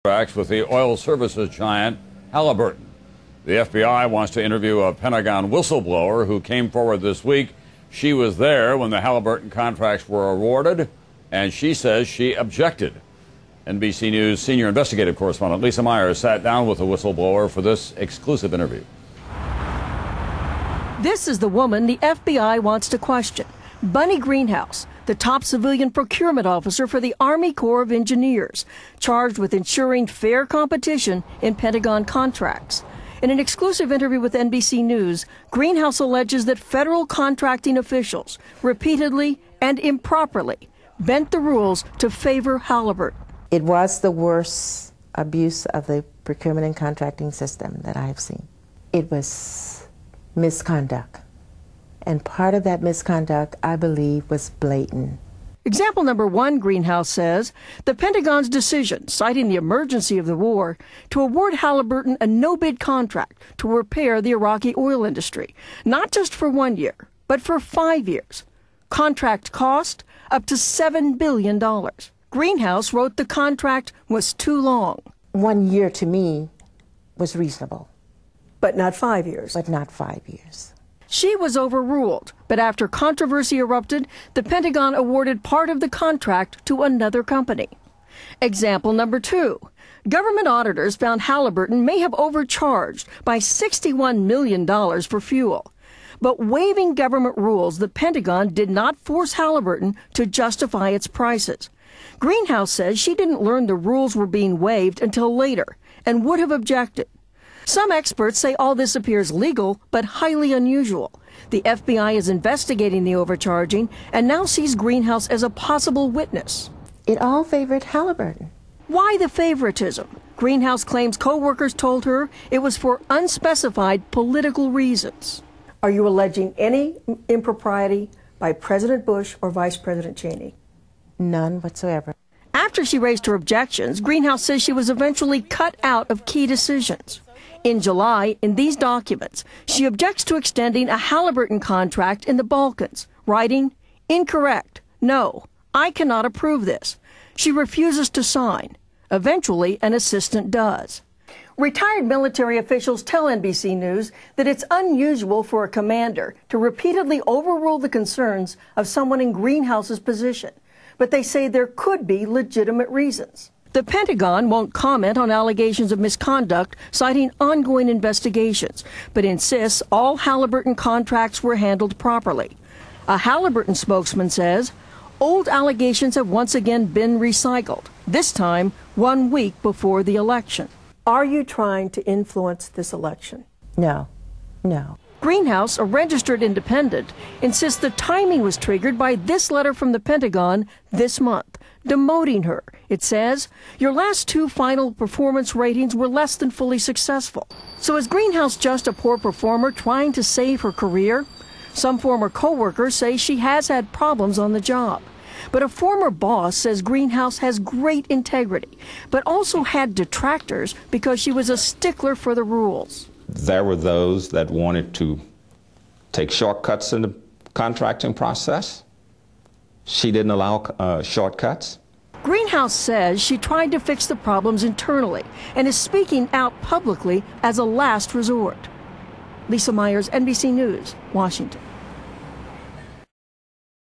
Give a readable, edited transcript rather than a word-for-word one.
Contracts with the oil services giant Halliburton. The FBI wants to interview a Pentagon whistleblower who came forward this week. She was there when the Halliburton contracts were awarded, and she says she objected. NBC News senior investigative correspondent Lisa Myers sat down with the whistleblower for this exclusive interview. This is the woman the FBI wants to question, Bunny Greenhouse, the top civilian procurement officer for the Army Corps of Engineers, charged with ensuring fair competition in Pentagon contracts. In an exclusive interview with NBC News, Greenhouse alleges that federal contracting officials repeatedly and improperly bent the rules to favor Halliburton. It was the worst abuse of the procurement and contracting system that I have seen. It was misconduct. And part of that misconduct, I believe, was blatant. Example number one, Greenhouse says, the Pentagon's decision, citing the emergency of the war, to award Halliburton a no-bid contract to repair the Iraqi oil industry, not just for 1 year, but for 5 years. Contract cost up to $7 billion. Greenhouse wrote the contract was too long. 1 year to me was reasonable. But not 5 years. But not 5 years. She was overruled, but after controversy erupted, the Pentagon awarded part of the contract to another company. Example number two. Government auditors found Halliburton may have overcharged by $61 million for fuel. But waiving government rules, the Pentagon did not force Halliburton to justify its prices. Greenhouse says she didn't learn the rules were being waived until later and would have objected. Some experts say all this appears legal, but highly unusual. The FBI is investigating the overcharging and now sees Greenhouse as a possible witness. It all favored Halliburton. Why the favoritism? Greenhouse claims co-workers told her it was for unspecified political reasons. Are you alleging any impropriety by President Bush or Vice President Cheney? None whatsoever. After she raised her objections, Greenhouse says she was eventually cut out of key decisions. In July, in these documents, she objects to extending a Halliburton contract in the Balkans, writing, "Incorrect. No, I cannot approve this." She refuses to sign. Eventually, an assistant does. Retired military officials tell NBC News that it's unusual for a commander to repeatedly overrule the concerns of someone in Greenhouse's position, but they say there could be legitimate reasons. The Pentagon won't comment on allegations of misconduct, citing ongoing investigations, but insists all Halliburton contracts were handled properly. A Halliburton spokesman says old allegations have once again been recycled, this time 1 week before the election. Are you trying to influence this election? No, no. Greenhouse, a registered independent, insists the timing was triggered by this letter from the Pentagon this month, demoting her. It says, your last two final performance ratings were less than fully successful. So is Greenhouse just a poor performer trying to save her career? Some former co-workers say she has had problems on the job. But a former boss says Greenhouse has great integrity, but also had detractors because she was a stickler for the rules. There were those that wanted to take shortcuts in the contracting process. She didn't allow shortcuts. Greenhouse says she tried to fix the problems internally and is speaking out publicly as a last resort. Lisa Myers, NBC News, Washington.